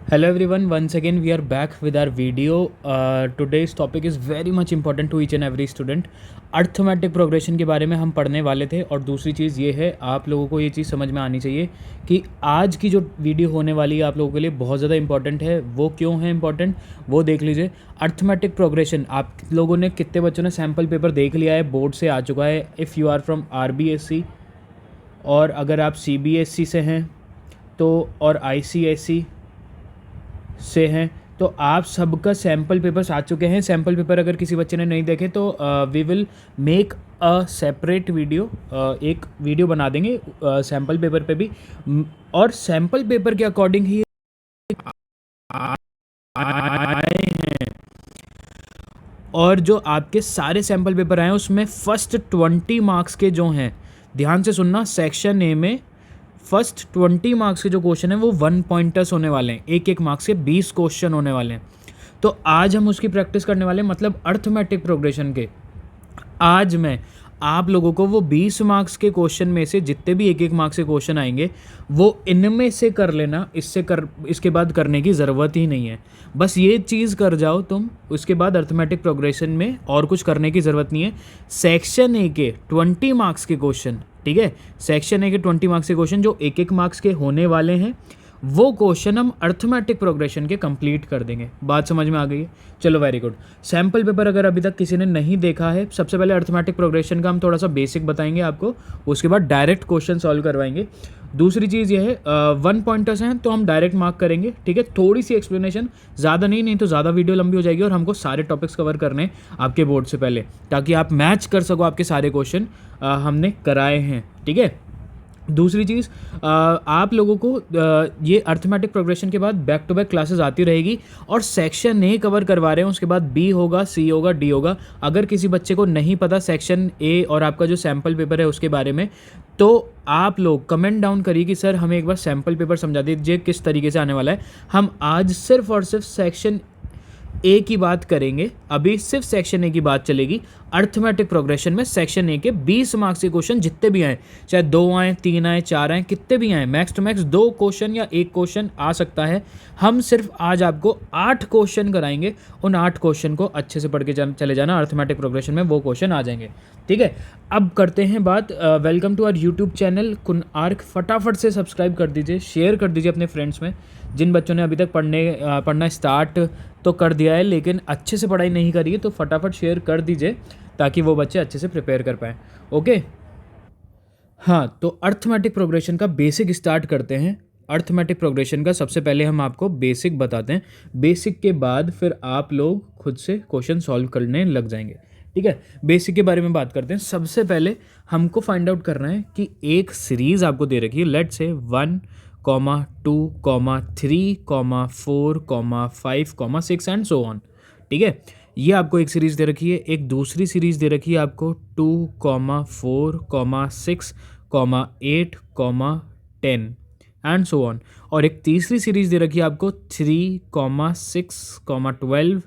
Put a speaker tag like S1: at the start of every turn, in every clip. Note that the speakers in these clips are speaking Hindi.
S1: Hello everyone, once again we are back with our video. Today's topic is very much important to each and every student. Arithmetic progression के बारे में हम पढ़ने वाले थे और दूसरी चीज़ ये है, आप लोगों को ये चीज़ समझ में आनी चाहिए कि आज की जो वीडियो होने वाली है आप लोगों के लिए बहुत ज़्यादा इंपॉर्टेंट है। वो क्यों है इंपॉर्टेंट वो देख लीजिए। अर्थमेटिक प्रोग्रेशन आप लोगों ने कितने बच्चों ने सैम्पल पेपर देख लिया है, बोर्ड से आ चुका है। If you are from RBSC और अगर आप CBSC से हैं तो और ICSE से हैं तो आप सबका सैम्पल पेपर्स आ चुके हैं। सैम्पल पेपर अगर किसी बच्चे ने नहीं देखे तो we will make a separate video, एक वीडियो बना देंगे सैम्पल पेपर पे भी, और सैम्पल पेपर के अकॉर्डिंग ही आए हैं। और जो आपके सारे सैम्पल पेपर आए हैं उसमें फर्स्ट 20 मार्क्स के जो हैं, ध्यान से सुनना, सेक्शन ए में फर्स्ट 20 मार्क्स के जो क्वेश्चन है वो 1 पॉइंटर्स होने वाले हैं। एक मार्क्स के 20 क्वेश्चन होने वाले हैं। तो आज हम उसकी प्रैक्टिस करने वाले हैं, मतलब अर्थमेटिक प्रोग्रेशन के। आज मैं आप लोगों को वो 20 मार्क्स के क्वेश्चन में से जितने भी एक मार्क्स के क्वेश्चन आएंगे वो इनमें से कर लेना, इसके बाद करने की ज़रूरत ही नहीं है। बस ये चीज़ कर जाओ तुम, उसके बाद अर्थमेटिक प्रोग्रेशन में और कुछ करने की ज़रूरत नहीं है। सेक्शन ए के 20 मार्क्स के क्वेश्चन, ठीक है, सेक्शन ए के 20 मार्क्स के क्वेश्चन जो एक मार्क्स के होने वाले हैं वो क्वेश्चन हम अर्थमेटिक प्रोग्रेशन के कंप्लीट कर देंगे। बात समझ में आ गई है? चलो वेरी गुड। सैम्पल पेपर अगर अभी तक किसी ने नहीं देखा है, सबसे पहले अर्थमेटिक प्रोग्रेशन का हम थोड़ा सा बेसिक बताएंगे आपको, उसके बाद डायरेक्ट क्वेश्चन सॉल्व करवाएंगे। दूसरी चीज़ ये है 1 पॉइंटर्स हैं तो हम डायरेक्ट मार्क करेंगे, ठीक है। थोड़ी सी एक्सप्लेनेशन, ज़्यादा नहीं तो ज़्यादा वीडियो लंबी हो जाएगी और हमको सारे टॉपिक्स कवर करने आपके बोर्ड से पहले, ताकि आप मैच कर सको आपके सारे क्वेश्चन हमने कराए हैं, ठीक है। दूसरी चीज़, आप लोगों को ये अर्थमेटिक प्रोग्रेशन के बाद बैक टू बैक क्लासेस आती रहेगी और सेक्शन ए कवर करवा रहे हैं, उसके बाद बी होगा, सी होगा, डी होगा। अगर किसी बच्चे को नहीं पता सेक्शन ए और आपका जो सैम्पल पेपर है उसके बारे में, तो आप लोग कमेंट डाउन करिए कि सर हमें एक बार सैम्पल पेपर समझा दीजिए किस तरीके से आने वाला है। हम आज सिर्फ और सिर्फ सेक्शन ए की बात करेंगे, अभी सिर्फ सेक्शन ए की बात चलेगी। अर्थमेटिक प्रोग्रेशन में सेक्शन ए के 20 मार्क्स के क्वेश्चन जितने भी आए, चाहे 2 आए, 3 आए, 4 आए, कितने भी आए, मैक्स टू मैक्स 2 क्वेश्चन या 1 क्वेश्चन आ सकता है। हम सिर्फ आज आपको 8 क्वेश्चन कराएंगे। उन 8 क्वेश्चन को अच्छे से पढ़ के चले जाना, अर्थमेटिक प्रोग्रेशन में वो क्वेश्चन आ जाएंगे, ठीक है। अब करते हैं बात, welcome to our YouTube channel कुनआर्क। फटाफट से सब्सक्राइब कर दीजिए, शेयर कर दीजिए अपने फ्रेंड्स में। जिन बच्चों ने अभी तक पढ़ना स्टार्ट तो कर दिया है लेकिन अच्छे से पढ़ाई नहीं करी है, तो फटाफट शेयर कर दीजिए ताकि वो बच्चे अच्छे से प्रिपेयर कर पाएँ, ओके। हाँ, तो अर्थमेटिक प्रोग्रेशन का बेसिक स्टार्ट करते हैं। अर्थमेटिक प्रोग्रेशन का सबसे पहले हम आपको बेसिक बताते हैं, बेसिक के बाद फिर आप लोग खुद से क्वेश्चन सॉल्व करने लग जाएंगे, ठीक है। बेसिक के बारे में बात करते हैं। सबसे पहले हमको फाइंड आउट करना है कि एक सीरीज़ आपको दे रखी है, लेट से 1, 2, 3, 4, 5, 6 एंड सो ऑन, ठीक है। ये आपको एक सीरीज़ दे रखी है। एक दूसरी सीरीज़ दे रखी है आपको 2, 4, 6, 8, 10 एंड सो ऑन। और एक तीसरी सीरीज़ दे रखी है आपको 3, 6, 12,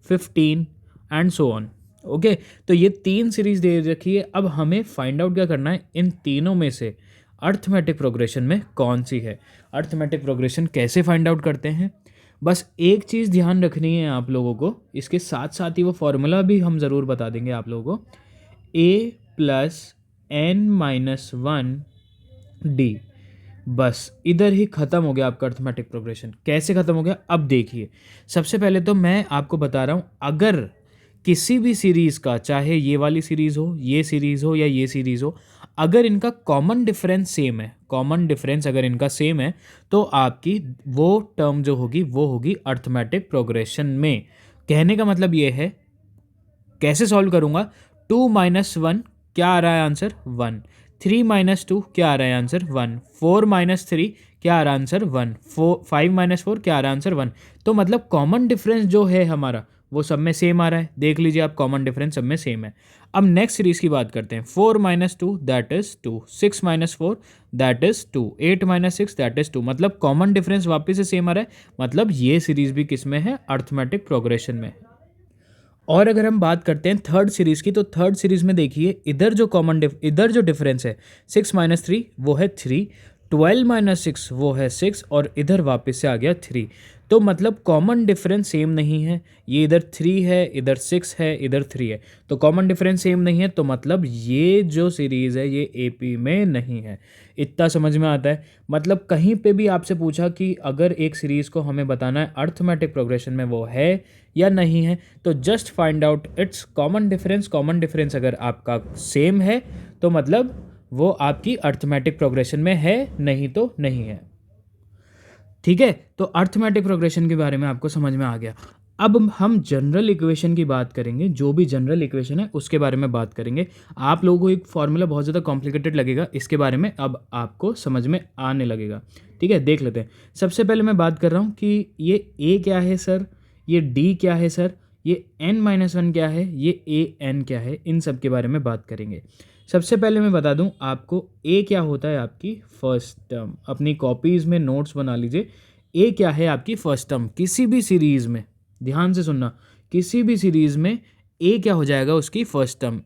S1: 15 एंड सो ऑन, ओके। तो ये 3 सीरीज़ दे रखी है। अब हमें फाइंड आउट क्या करना है, इन तीनों में से अर्थमेटिक प्रोग्रेशन में कौन सी है। अर्थमेटिक प्रोग्रेशन कैसे फाइंड आउट करते हैं, बस एक चीज़ ध्यान रखनी है आप लोगों को, इसके साथ साथ ही वो फॉर्मूला भी हम ज़रूर बता देंगे आप लोगों को। A+n-1D, बस इधर ही ख़त्म हो गया आपका अर्थमेटिक प्रोग्रेशन। कैसे ख़त्म हो गया, अब देखिए। सबसे पहले तो मैं आपको बता रहा हूँ, अगर किसी भी सीरीज़ का, चाहे ये वाली सीरीज़ हो, ये सीरीज़ हो या ये सीरीज़ हो, अगर इनका कॉमन डिफरेंस सेम है, कॉमन डिफरेंस अगर इनका सेम है, तो आपकी वो टर्म जो होगी वो होगी अर्थमेटिक प्रोग्रेशन में। कहने का मतलब ये है, कैसे सॉल्व करूँगा, 2 - 1 क्या आ रहा है आंसर, 1। 3 - 2 क्या आ रहा है आंसर, 1। 4 - 3 क्या आ रहा है आंसर, 1। 5 - 4 क्या आ रहा है आंसर, 1। तो मतलब कॉमन डिफरेंस जो है हमारा वो सब में सेम आ रहा है। देख लीजिए आप, कॉमन डिफरेंस सब में सेम है। अब नेक्स्ट सीरीज़ की बात करते हैं। 4 - 2 that is 2, 6 - 4 that is 2, 8 - 6 that is 2। मतलब कॉमन डिफरेंस वापस से सेम आ रहा है, मतलब ये सीरीज़ भी किस में है, अर्थमेटिक प्रोग्रेशन में। और अगर हम बात करते हैं थर्ड सीरीज़ की, तो थर्ड सीरीज़ में देखिए, इधर जो डिफरेंस है 6 - 3 वो है 3, 12 माइनस 6 वो है 6 और इधर वापस से आ गया 3। तो मतलब कॉमन डिफरेंस सेम नहीं है, ये इधर 3 है, इधर 6 है, इधर 3 है, तो कॉमन डिफरेंस सेम नहीं है, तो मतलब ये जो सीरीज़ है ये एपी में नहीं है। इतना समझ में आता है। मतलब कहीं पे भी आपसे पूछा कि अगर एक सीरीज़ को हमें बताना है अर्थमेटिक प्रोग्रेशन में वो है या नहीं है, तो just find out it's common difference. Common difference अगर आपका सेम है तो मतलब वो आपकी अर्थमेटिक प्रोग्रेशन में है, नहीं तो नहीं है। ठीक है, तो अर्थमेटिक प्रोग्रेशन के बारे में आपको समझ में आ गया। अब हम जनरल इक्वेशन की बात करेंगे, जो भी जनरल इक्वेशन है उसके बारे में बात करेंगे। आप लोगों को एक फॉर्मूला बहुत ज़्यादा कॉम्प्लिकेटेड लगेगा, इसके बारे में अब आपको समझ में आने लगेगा। ठीक है, देख लेते हैं। सबसे पहले मैं बात कर रहा हूँ कि ये ए क्या है सर, ये डी क्या है सर, ये n-1 क्या है, ये an क्या है, इन सब के बारे में बात करेंगे। सबसे पहले मैं बता दूं आपको ए क्या होता है, आपकी फर्स्ट टर्म। अपनी कॉपीज़ में नोट्स बना लीजिए। ए क्या है आपकी फर्स्ट टर्म, किसी भी सीरीज़ में, ध्यान से सुनना, किसी भी सीरीज़ में ए क्या हो जाएगा उसकी फर्स्ट टर्म।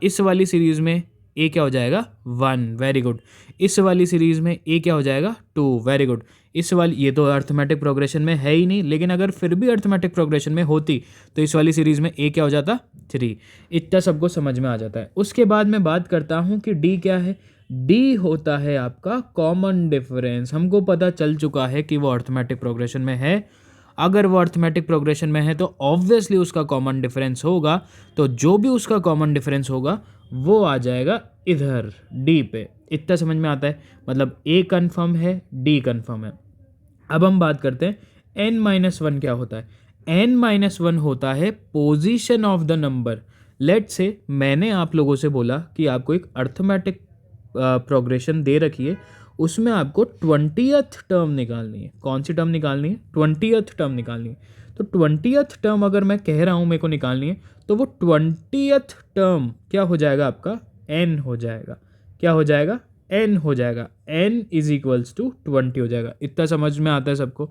S1: इस वाली सीरीज़ में ए क्या हो जाएगा 1, वेरी गुड। इस वाली सीरीज़ में ए क्या हो जाएगा 2, वेरी गुड। इस वाली, ये तो अर्थमेटिक प्रोग्रेशन में है ही नहीं, लेकिन अगर फिर भी अर्थमेटिक प्रोग्रेशन में होती तो इस वाली सीरीज़ में ए क्या हो जाता 3। इतना सबको समझ में आ जाता है। उसके बाद मैं बात करता हूँ कि डी क्या है। डी होता है आपका कॉमन डिफरेंस। हमको पता चल चुका है कि वो अर्थमेटिक प्रोग्रेशन में है। अगर वो अर्थमेटिक प्रोग्रेशन में है तो ऑब्वियसली उसका कॉमन डिफरेंस होगा, तो जो भी उसका कॉमन डिफरेंस होगा वो आ जाएगा इधर डी पे। इतना समझ में आता है। मतलब ए कन्फर्म है, डी कन्फर्म है। अब हम बात करते हैं n-1 क्या होता है। n-1 होता है position of the number. Late से मैंने आप लोगों से बोला कि आपको एक अर्थमेटिक प्रोग्रेशन दे रखी है, उसमें आपको 20th टर्म निकालनी है। कौन सी टर्म निकालनी है, 20th टर्म निकालनी है। तो 20th टर्म अगर मैं कह रहा हूँ मेरे को निकालनी है, तो वो 20th टर्म क्या हो जाएगा आपका n हो जाएगा। क्या हो जाएगा, n हो जाएगा। n इज इक्वल्स टू 20 हो जाएगा। इतना समझ में आता है सबको?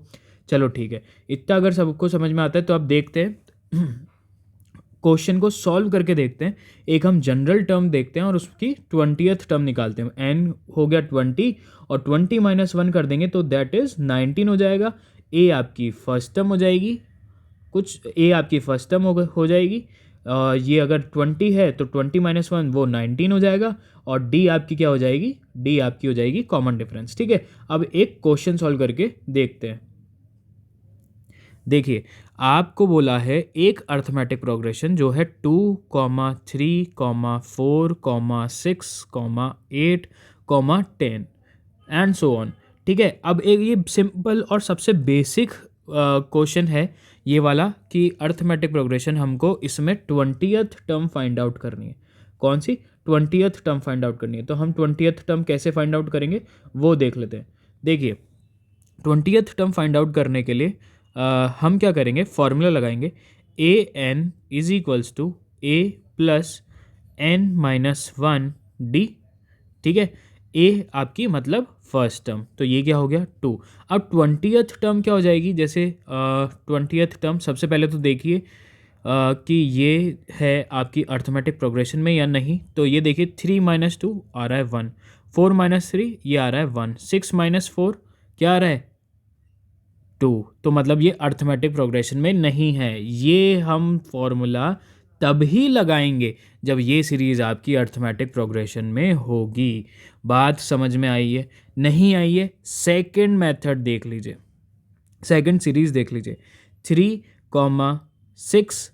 S1: चलो ठीक है, इतना अगर सबको समझ में आता है तो अब देखते हैं क्वेश्चन को सॉल्व करके देखते हैं। एक हम जनरल टर्म देखते हैं और उसकी 20th टर्म निकालते हैं। n हो गया 20 और 20-1 कर देंगे तो दैट इज़ 19 हो जाएगा। a आपकी फर्स्ट टर्म हो जाएगी, कुछ a आपकी फर्स्ट टर्म हो जाएगी। ये अगर 20 है तो 20-1 वो 19 हो जाएगा। और d आपकी क्या हो जाएगी, d आपकी हो जाएगी कॉमन डिफरेंस। ठीक है, अब एक क्वेश्चन सॉल्व करके देखते हैं। देखिए, आपको बोला है एक अर्थमेटिक प्रोग्रेशन जो है 2, 3, 4, 6, 8, 10 एंड सो ऑन। ठीक है, अब एक ये सिंपल और सबसे बेसिक क्वेश्चन है ये वाला कि अर्थमेटिक प्रोग्रेशन हमको इसमें 20th टर्म फाइंड आउट करनी है। कौन सी 20th टर्म फाइंड आउट करनी है, तो हम 20th टर्म कैसे फाइंड आउट करेंगे वो देख लेते हैं। देखिए, 20th टर्म फाइंड आउट करने के लिए हम क्या करेंगे, फॉर्मूला लगाएंगे A N is equals to A plus n-1 D. ठीक है, ए आपकी मतलब फर्स्ट टर्म, तो ये क्या हो गया 2। अब 20th टर्म क्या हो जाएगी, जैसे 20th टर्म सबसे पहले तो देखिए कि ये है आपकी अर्थमेटिक प्रोग्रेशन में या नहीं। तो ये देखिए 3-2 आ रहा है 1, 4-3 ये आ रहा है 1, 6-4 क्या आ रहा है 2। तो मतलब ये अर्थमेटिक प्रोग्रेशन में नहीं है। ये हम फॉर्मूला तभी लगाएंगे जब ये सीरीज़ आपकी अर्थमेटिक प्रोग्रेशन में होगी। बात समझ में आई है? नहीं आई है? सेकंड मेथड देख लीजिए, सेकंड सीरीज़ देख लीजिए। 3, 6,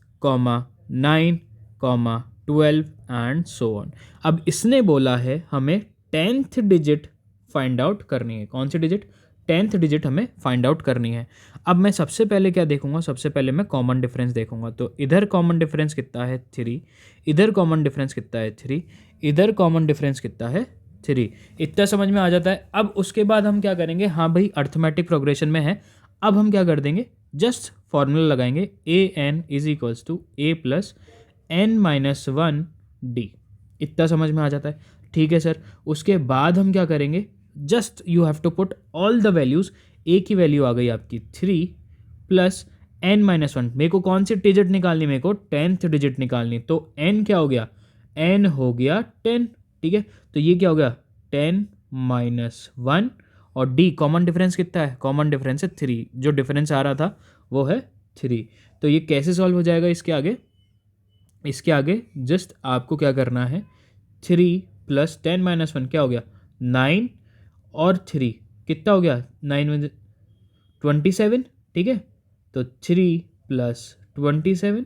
S1: 9, 12 एंड सो ऑन। अब इसने बोला है हमें 10th डिजिट फाइंड आउट करनी है। कौन सी डिजिट, 10th डिजिट हमें फाइंड आउट करनी है। अब मैं सबसे पहले क्या देखूंगा, सबसे पहले मैं कॉमन डिफरेंस देखूंगा। तो इधर कॉमन डिफरेंस कितना है 3, इधर कॉमन डिफरेंस कितना है 3, इधर कॉमन डिफरेंस कितना है 3। इतना समझ में आ जाता है। अब उसके बाद हम क्या करेंगे, हाँ भाई अर्थमेटिक प्रोग्रेशन में है, अब हम क्या कर देंगे, जस्ट फॉर्मूला लगाएंगे A N is equals to A plus n-1 D. इतना समझ में आ जाता है? ठीक है सर। उसके बाद हम क्या करेंगे, just you have to put all the values. A की वैल्यू आ गई आपकी 3 प्लस n-1। मेरे को कौन सी डिजिट निकालनी, मेरे को 10th डिजिट निकालनी। तो n क्या हो गया, n हो गया 10। ठीक है, तो ये क्या हो गया 10 -1 और डी कॉमन डिफरेंस कितना है, कॉमन डिफरेंस है 3, जो डिफरेंस आ रहा था वो है 3। तो ये कैसे सॉल्व हो जाएगा इसके आगे, इसके आगे जस्ट आपको क्या करना है, 3 + 10 - 1 क्या हो गया 9 और 3 कितना हो गया 9 में 27, ठीक है। तो 3 + 27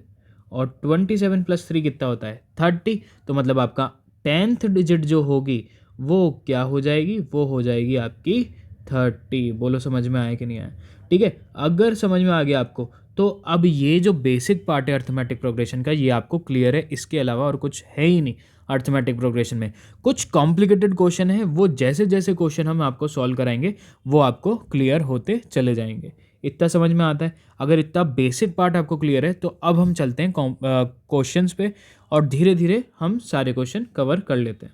S1: और 27 + 3 कितना होता है 30। तो मतलब आपका 10th डिजिट जो होगी वो क्या हो जाएगी, वो हो जाएगी आपकी 30। बोलो समझ में आया कि नहीं आया, ठीक है। अगर समझ में आ गया आपको तो अब ये जो बेसिक पार्ट है अर्थमेटिक प्रोग्रेशन का ये आपको क्लियर है, इसके अलावा और कुछ है ही नहीं अर्थमेटिक प्रोग्रेशन में। कुछ कॉम्प्लिकेटेड क्वेश्चन है वो जैसे जैसे क्वेश्चन हम आपको सॉल्व कराएंगे वो आपको क्लियर होते चले जाएंगे। इतना समझ में आता है। अगर इतना बेसिक पार्ट आपको क्लियर है तो अब हम चलते हैं क्वेश्चंस पे और धीरे धीरे हम सारे क्वेश्चन कवर कर लेते हैं।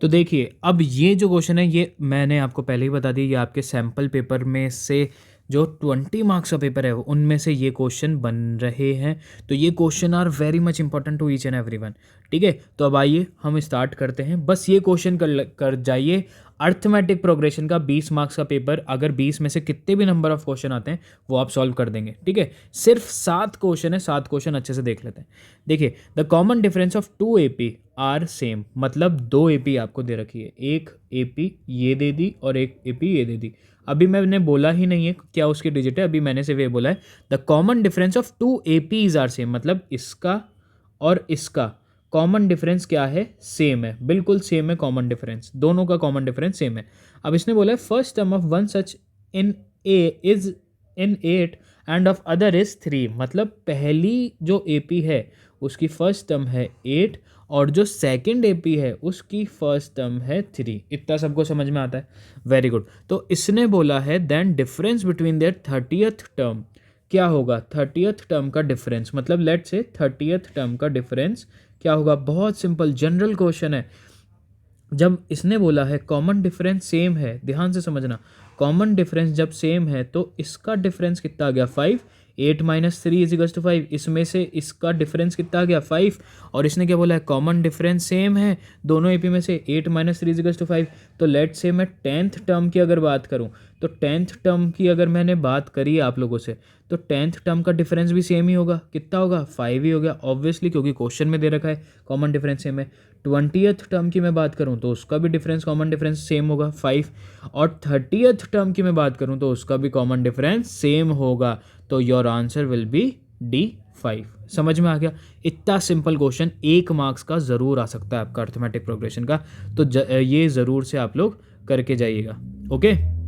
S1: तो देखिए अब ये जो क्वेश्चन है ये मैंने आपको पहले ही बता दिया, ये आपके सैम्पल पेपर में से जो 20 मार्क्स का पेपर है उनमें से ये क्वेश्चन बन रहे हैं। तो ये question are very much important to each and everyone, ठीक है। तो अब आइए हम स्टार्ट करते हैं। बस ये क्वेश्चन कर जाइए, अर्थमेटिक प्रोग्रेशन का 20 मार्क्स का पेपर, अगर 20 में से कितने भी नंबर ऑफ क्वेश्चन आते हैं वो आप सॉल्व कर देंगे, ठीक है। सिर्फ 7 क्वेश्चन है, 7 क्वेश्चन अच्छे से देख लेते हैं। देखिए the common difference of 2 AP are same, मतलब 2 AP आपको दे रखी है, एक AP ये दे दी और एक AP ये दे दी। अभी मैंने बोला ही नहीं है क्या उसकी डिजिट है, अभी मैंने सिर्फ ये बोला है the common difference of 2 APs are same, मतलब इसका और इसका कॉमन डिफरेंस क्या है, सेम है, बिल्कुल सेम है कॉमन डिफरेंस, दोनों का कॉमन डिफरेंस सेम है। अब इसने बोला है first term of one such in A is in 8 end of other is 3, मतलब पहली जो AP है उसकी फर्स्ट टर्म है 8 और जो सेकंड AP है उसकी फर्स्ट टर्म है 3। इतना सबको समझ में आता है, वेरी गुड। तो इसने बोला है then difference between their 30th term क्या होगा, 30th टर्म का डिफरेंस, मतलब लेट्स से 30th टर्म का डिफरेंस क्या होगा। बहुत सिंपल जनरल क्वेश्चन है। जब इसने बोला है कॉमन डिफरेंस सेम है, ध्यान से समझना, कॉमन डिफरेंस जब सेम है तो इसका डिफरेंस कितना आ गया 5, 8 - 3 = 5, इसमें से इसका डिफरेंस कितना आ गया 5। और इसने क्या बोला है कॉमन डिफरेंस सेम है दोनों AP में से, 8 - 3 = 5। तो लेट्स से मैं 10th टर्म की अगर बात करूं तो 10th टर्म की अगर मैंने बात करी आप लोगों से तो 10th टर्म का डिफरेंस भी सेम ही होगा, कितना होगा 5 ही हो गया ऑब्वियसली, क्योंकि क्वेश्चन में दे रखा है कॉमन डिफरेंस सेम है। 20th टर्म की मैं बात करूं तो उसका भी डिफरेंस कॉमन डिफरेंस सेम होगा 5, और 30th टर्म की मैं बात करूं तो उसका भी कॉमन डिफरेंस सेम होगा। तो your answer will be D5। समझ में आ गया। इतना सिंपल क्वेश्चन 1 मार्क्स का ज़रूर आ सकता है आपका अर्थमेटिक प्रोग्रेशन का, तो ये ज़रूर से आप लोग करके जाइएगा, ओके।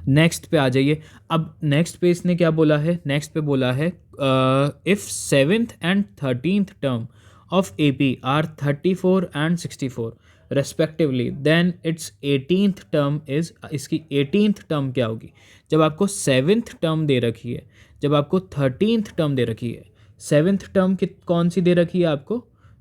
S1: नेक्स्ट पे आ जाइए। अब नेक्स्ट पे इसने क्या बोला है, नेक्स्ट पे बोला है if 7th and 13th term of AP are 34 and 64 respectively then its 18th term is, इसकी 18th टर्म क्या होगी। जब आपको 7th टर्म दे रखी है, जब आपको 13th टर्म दे रखी है, 7th टर्म कौन सी दे रखी है आपको,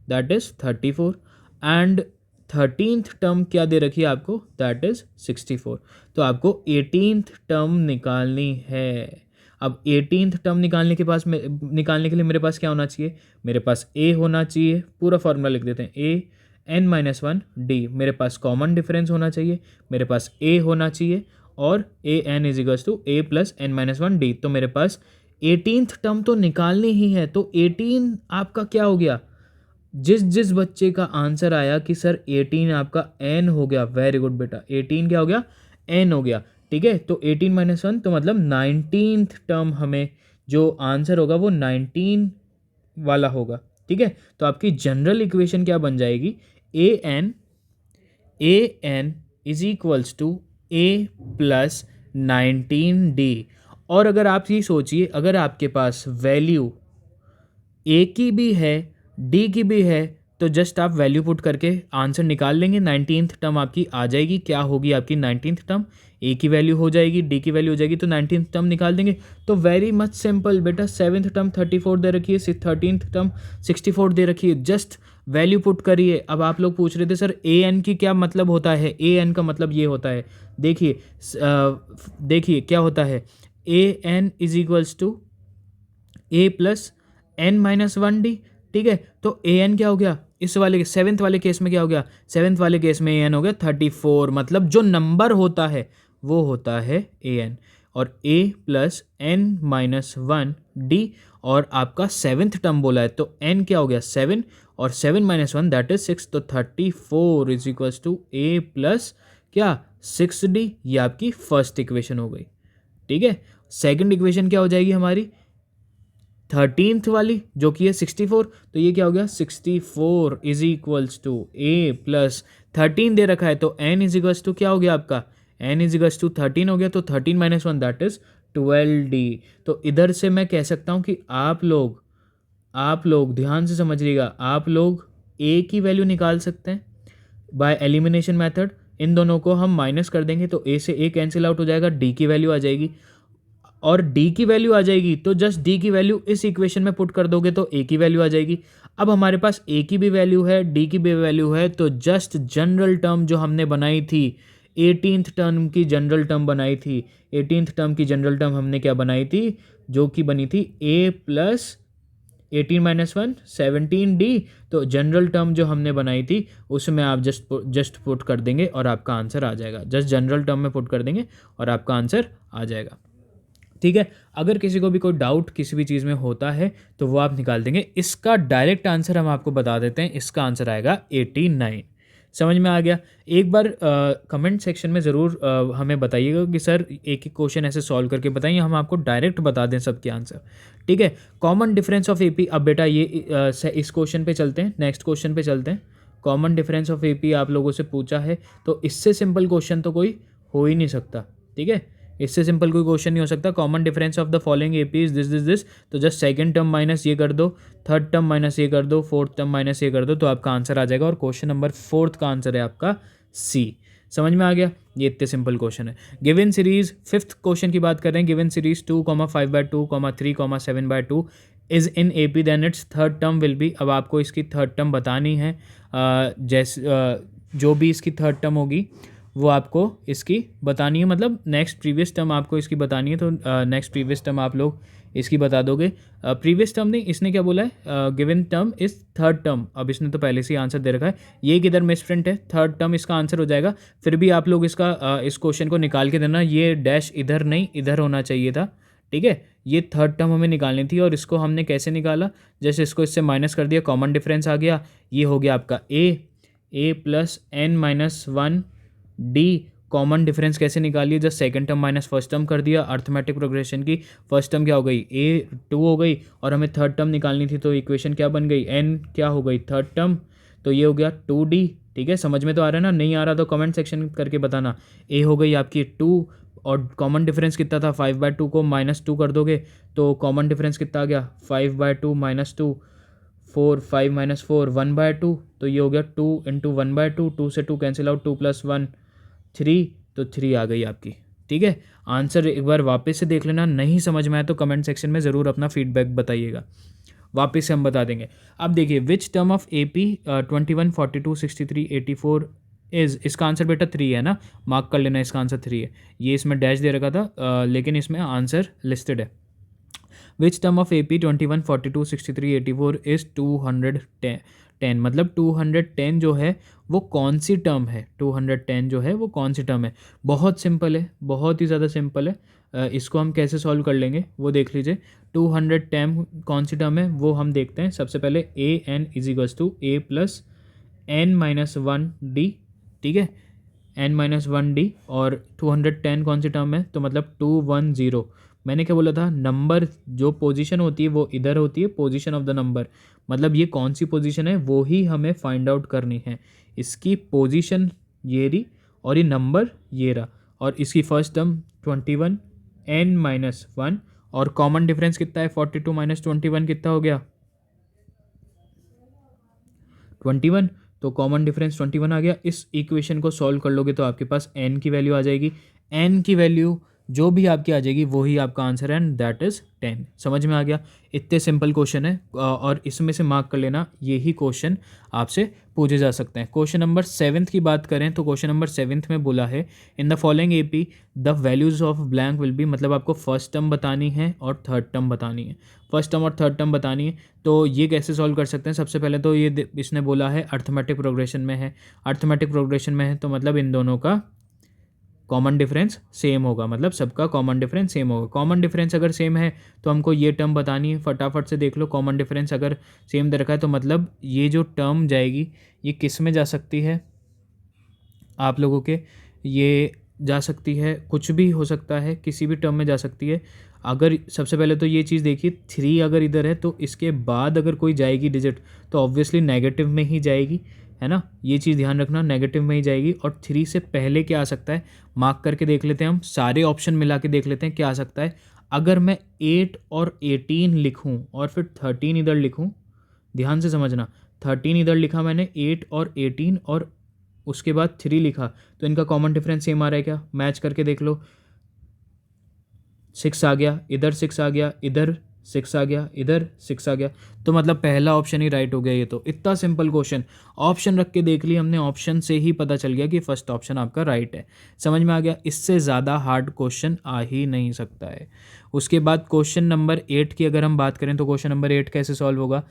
S1: that is 34, and 13th term क्या दे रखी है आपको, दैट इज़ 64। तो आपको 18th टर्म निकालनी है। अब 18th टर्म निकालने के लिए मेरे पास क्या होना चाहिए, मेरे पास A होना चाहिए, पूरा फॉर्मूला लिख देते हैं, A n - 1 D, मेरे पास कॉमन डिफरेंस होना चाहिए, मेरे पास A होना चाहिए और AN = A + n - 1 D। तो मेरे पास 18th टर्म तो निकालनी ही है। तो 18 आपका क्या हो गया, जिस बच्चे का आंसर आया कि सर 18 आपका n हो गया, वेरी गुड बेटा, 18 क्या हो गया n हो गया, ठीक है। तो 18 - 1 तो मतलब 19th टर्म हमें जो आंसर होगा वो 19 वाला होगा, ठीक है। तो आपकी जनरल इक्वेशन क्या बन जाएगी, an = A + 19D। और अगर आप ये सोचिए, अगर आपके पास वैल्यू A की भी है D की भी है तो जस्ट आप वैल्यू पुट करके आंसर निकाल लेंगे, 19th टर्म आपकी आ जाएगी। क्या होगी आपकी 19th टर्म, A की वैल्यू हो जाएगी, D की वैल्यू हो जाएगी, तो 19th टर्म निकाल देंगे। तो वेरी मच सिंपल बेटा, 7th टर्म 34 दे रखी है, 13th टर्म 64 दे रखी है, जस्ट वैल्यू पुट करिए। अब आप लोग पूछ रहे थे सर AN की क्या मतलब होता है, AN का मतलब ये होता है, देखिए क्या होता है, AN = A + n - 1D, ठीक है। तो AN क्या हो गया, इस वाले सेवन्थ वाले केस में क्या हो गया, सेवन्थ वाले केस में an हो गया 34, मतलब जो नंबर होता है वो होता है an, और a plus n minus one D, और आपका सेवन्थ टर्म बोला है तो n क्या हो गया 7, और 7 माइनस वन दैट इज 6, तो 34 is equals to a plus क्या 6d, ये आपकी फर्स्ट इक्वेशन हो गई। ठीक है, सेकंड इक्वेशन क्या हो जाएगी हमारी 13th वाली जो कि है 64, तो ये क्या हो गया 64 is equals to a plus 13 दे रखा है तो n इज इक्वल्स टू क्या हो गया आपका n इज इक्वल्स टू 13 हो गया, तो 13 minus one that is 12d। तो इधर से मैं कह सकता हूँ कि आप लोग ध्यान से समझिएगा, आप लोग a की वैल्यू निकाल सकते हैं बाय एलिमिनेशन मेथड। इन दोनों को हम माइनस कर देंगे तो a से a कैंसिल आउट हो जाएगा, d की वैल्यू आ जाएगी, और d की वैल्यू आ जाएगी तो जस्ट d की वैल्यू इस इक्वेशन में पुट कर दोगे तो a की वैल्यू आ जाएगी। अब हमारे पास a की भी वैल्यू है, d की भी वैल्यू है, तो जस्ट जनरल टर्म जो हमने बनाई थी 18th टर्म की जनरल टर्म बनाई थी, 18th टर्म की जनरल टर्म हमने क्या बनाई थी, जो कि बनी थी a plus 18 minus one 17d, तो जनरल टर्म जो हमने बनाई थी उसमें आप जस्ट पुट कर देंगे और आपका आंसर आ जाएगा, जस्ट जनरल टर्म में पुट कर देंगे और आपका आंसर आ जाएगा। ठीक है, अगर किसी को भी कोई डाउट किसी भी चीज़ में होता है तो वो आप निकाल देंगे। इसका डायरेक्ट आंसर हम आपको बता देते हैं, इसका आंसर आएगा 89। समझ में आ गया? एक बार कमेंट सेक्शन में ज़रूर हमें बताइएगा कि सर एक एक क्वेश्चन ऐसे सॉल्व करके बताइए, हम आपको डायरेक्ट बता दें सबके आंसर। ठीक है, कॉमन डिफरेंस ऑफ एपी। अब बेटा ये इस क्वेश्चन पे चलते हैं, नेक्स्ट क्वेश्चन पे चलते हैं। कॉमन डिफरेंस ऑफ एपी आप लोगों से पूछा है, तो इससे सिंपल क्वेश्चन तो कोई हो ही नहीं सकता। ठीक है, इससे सिंपल कोई क्वेश्चन नहीं हो सकता। Common difference of the following AP is this, तो जस्ट सेकंड टर्म माइनस ये कर दो, थर्ड टर्म माइनस ये कर दो, फोर्थ टर्म माइनस ये कर दो, तो आपका आंसर आ जाएगा। और क्वेश्चन नंबर 4 का आंसर है आपका सी। समझ में आ गया? ये इतने सिंपल क्वेश्चन है। गिवन सीरीज, फिफ्थ क्वेश्चन की बात कर रहे हैं। Given series 2,5/2, 3,7/2 is in A P, then its third term will be. अब आपको इसकी थर्ड टर्म बतानी है, जैसे जो भी इसकी थर्ड टर्म होगी वो आपको इसकी बतानी है, मतलब नेक्स्ट प्रीवियस टर्म आपको इसकी बतानी है, तो नेक्स्ट प्रीवियस टर्म आप लोग इसकी बता दोगे। प्रीवियस टर्म नहीं, इसने क्या बोला है, given term is third term. अब इसने तो पहले से ही आंसर दे रखा है, ये किधर मिसप्रिंट है, थर्ड टर्म इसका आंसर हो जाएगा। फिर भी आप लोग इसका इस क्वेश्चन को निकाल के देना, ये डैश इधर नहीं इधर होना चाहिए था। ठीक है, ये थर्ड टर्म हमें निकालनी थी, और इसको हमने कैसे निकाला, जैसे इसको इससे माइनस कर दिया, कॉमन डिफरेंस आ गया, ये हो गया आपका A plus n minus one D. Common difference कैसे निकालिए, just second term minus first term कर दिया। अर्थमेटिक प्रोग्रेशन की फर्स्ट टर्म क्या हो गई, a 2 हो गई, और हमें थर्ड टर्म निकालनी थी, तो इक्वेशन क्या बन गई, n क्या हो गई थर्ड टर्म, तो ये हो गया 2d। ठीक है, समझ में तो आ रहा है ना? नहीं आ रहा तो कमेंट सेक्शन करके बताना। a हो गई आपकी 2, और कॉमन डिफरेंस कितना था 5/2 को -2 कर दोगे तो कॉमन डिफरेंस कितना आ गया 5/2 -2, 4, 5 - 4 1/2, तो ये हो गया 2 × 1/2, 2 से 2 कैंसिल आउट, 2 + 1 3, तो 3 आ गई आपकी। ठीक है, आंसर एक बार वापस से देख लेना, नहीं समझ में आया तो कमेंट सेक्शन में ज़रूर अपना फीडबैक बताइएगा, वापस से हम बता देंगे। अब देखिए, which term of A P 21, 42, 63, 84 is, इसका आंसर बेटा 3 है ना, मार्क कर लेना, इसका आंसर 3 है। ये इसमें डैश दे रखा था, लेकिन इसमें आंसर लिस्टेड है। Which term of A P 21, 42, 63, 84 is 210, मतलब 210 जो है वो कौन सी टर्म है, 210 जो है वो कौन सी टर्म है। बहुत सिंपल है, बहुत ही ज़्यादा सिंपल है। इसको हम कैसे सॉल्व कर लेंगे वो देख लीजिए। 210 कौन सी टर्म है वो हम देखते हैं। सबसे पहले A N is equals to A plus n minus one D. ठीक है, n माइनस वन डी, और 210 कौन सी टर्म है, तो मतलब 210। मैंने क्या बोला था, नंबर जो पोजीशन होती है वो इधर होती है, पोजीशन ऑफ द नंबर, मतलब ये कौन सी पोजीशन है वो ही हमें फाइंड आउट करनी है। इसकी पोजीशन ये रही, और ये नंबर ये रहा, और इसकी first term 21 n minus one, और कॉमन डिफरेंस कितना है 42 माइनस 21 कितना हो गया 21, तो कॉमन डिफरेंस 21 आ गया। इस इक्वेशन को सॉल्व कर लोगे तो आपके पास n की वैल्यू आ जाएगी। n की वैल्यू जो भी आपकी आ जाएगी वही आपका आंसर है, एंड दैट इज़ 10। समझ में आ गया? इतने सिंपल क्वेश्चन है और इसमें से मार्क कर लेना, यही क्वेश्चन आपसे पूछे जा सकते हैं। क्वेश्चन नंबर 7 की बात करें तो क्वेश्चन नंबर 7 में बोला है in the following AP the values of blank will be, मतलब आपको फर्स्ट टर्म बतानी है और थर्ड टर्म बतानी है। फर्स्ट टर्म और थर्ड टर्म बतानी है, तो ये कैसे सॉल्व कर सकते हैं? सबसे पहले तो ये इसने बोला है अर्थमेटिक प्रोग्रेशन में है, अर्थमेटिक प्रोग्रेशन में है तो मतलब इन दोनों का कॉमन डिफरेंस सेम होगा, मतलब सबका कॉमन डिफरेंस सेम होगा। कॉमन डिफरेंस अगर सेम है तो हमको ये टर्म बतानी है, फटाफट से देख लो। कॉमन डिफरेंस अगर सेम दे रखा है तो मतलब ये जो टर्म जाएगी ये किस में जा सकती है आप लोगों के, ये जा सकती है, कुछ भी हो सकता है, किसी भी टर्म में जा सकती है। अगर सबसे पहले तो ये चीज़ देखिए, 3 अगर इधर है तो इसके बाद अगर कोई जाएगी डिजिट तो ऑब्वियसली नेगेटिव में ही जाएगी, है ना। ये चीज़ ध्यान रखना, नेगेटिव में ही जाएगी। और 3 से पहले क्या आ सकता है, मार्क करके देख लेते हैं हम, सारे ऑप्शन मिला के देख लेते हैं क्या आ सकता है। अगर मैं 8 और 18 लिखूं और फिर 13 इधर लिखूं, ध्यान से समझना, 13 इधर लिखा मैंने, 8 और 18 और उसके बाद 3 लिखा, तो इनका कॉमन डिफरेंस सेम आ रहा है क्या? मैच करके देख लो। 6 आ गया, इधर 6 आ गया, इधर 6 आ गया, इधर 6 आ गया, तो मतलब पहला ऑप्शन ही राइट हो गया। ये तो इतना सिंपल क्वेश्चन, ऑप्शन रख के देख लिया हमने, ऑप्शन से ही पता चल गया कि फर्स्ट ऑप्शन आपका राइट है। समझ में आ गया? इससे ज़्यादा हार्ड क्वेश्चन आ ही नहीं सकता है। उसके बाद क्वेश्चन नंबर 8 की अगर हम बात करें तो क्वेश्चन नंबर 8 कैसे सॉल्व होगा?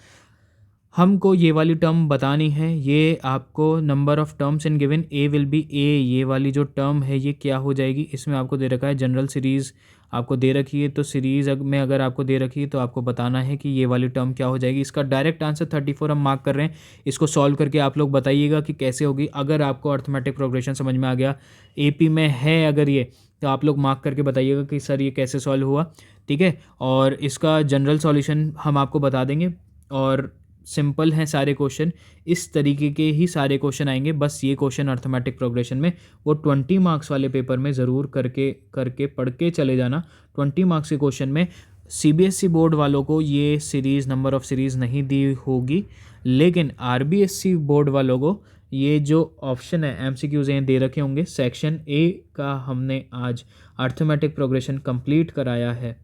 S1: हमको ये वाली टर्म बतानी है, ये आपको number of terms in given A will be A, ये वाली जो टर्म है ये क्या हो जाएगी? इसमें आपको दे रखा है जनरल सीरीज़ आपको दे रखी है, तो सीरीज़ में अगर आपको दे रखी है तो आपको बताना है कि ये वाली टर्म क्या हो जाएगी। इसका डायरेक्ट आंसर 34 हम मार्क कर रहे हैं। इसको सॉल्व करके आप लोग बताइएगा कि कैसे होगी। अगर आपको अर्थमेटिक प्रोग्रेशन समझ में आ गया, एपी में है अगर ये, तो आप लोग मार्क करके बताइएगा कि सर ये कैसे सॉल्व हुआ, ठीक है। और इसका जनरल सॉल्यूशन हम आपको बता देंगे, और सिंपल हैं सारे क्वेश्चन, इस तरीके के ही सारे क्वेश्चन आएंगे। बस ये क्वेश्चन अर्थमेटिक प्रोग्रेशन में वो 20 मार्क्स वाले पेपर में ज़रूर करके पढ़ के चले जाना। 20 मार्क्स के क्वेश्चन में सीबीएसई बोर्ड वालों को ये सीरीज़, नंबर ऑफ़ सीरीज़ नहीं दी होगी, लेकिन आरबीएसई बोर्ड वालों को ये जो ऑप्शन है एमसीक्यूज़ हैं दे रखे होंगे। सेक्शन ए का हमने आज अर्थमेटिक प्रोग्रेशन कंप्लीट कराया है,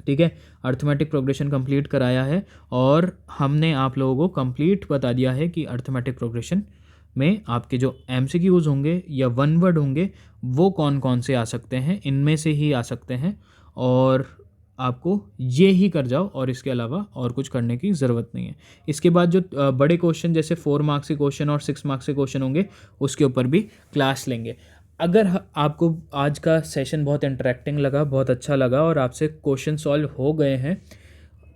S1: ठीक है, अर्थमेटिक प्रोग्रेशन कंप्लीट कराया है, और हमने आप लोगों को कंप्लीट बता दिया है कि अर्थमेटिक प्रोग्रेशन में आपके जो एमसीक्यूज़ होंगे या वन वर्ड होंगे वो कौन कौन से आ सकते हैं, इनमें से ही आ सकते हैं, और आपको ये ही कर जाओ और इसके अलावा और कुछ करने की ज़रूरत नहीं है। इसके बाद जो बड़े क्वेश्चन जैसे 4 मार्क्स के क्वेश्चन और 6 मार्क्स के क्वेश्चन होंगे उसके ऊपर भी क्लास लेंगे। अगर आपको आज का सेशन बहुत इंटरेक्टिंग लगा, बहुत अच्छा लगा और आपसे क्वेश्चन सॉल्व हो गए हैं,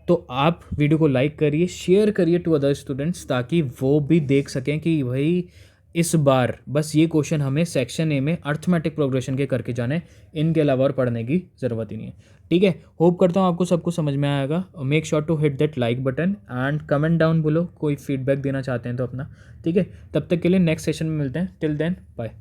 S1: तो आप वीडियो को लाइक करिए, शेयर करिए टू अदर स्टूडेंट्स, ताकि वो भी देख सकें कि भाई इस बार बस ये क्वेश्चन हमें सेक्शन ए में अर्थमेटिक प्रोग्रेशन के करके जाने, इनके अलावा और पढ़ने की ज़रूरत ही नहीं है, ठीक है। होप करता हूँ आपको सब कुछ समझ में आएगा। Make sure to hit that like button and comment down below, कोई फीडबैक देना चाहते हैं तो अपना, ठीक है। तब तक के लिए नेक्स्ट सेशन में मिलते हैं। Till then bye.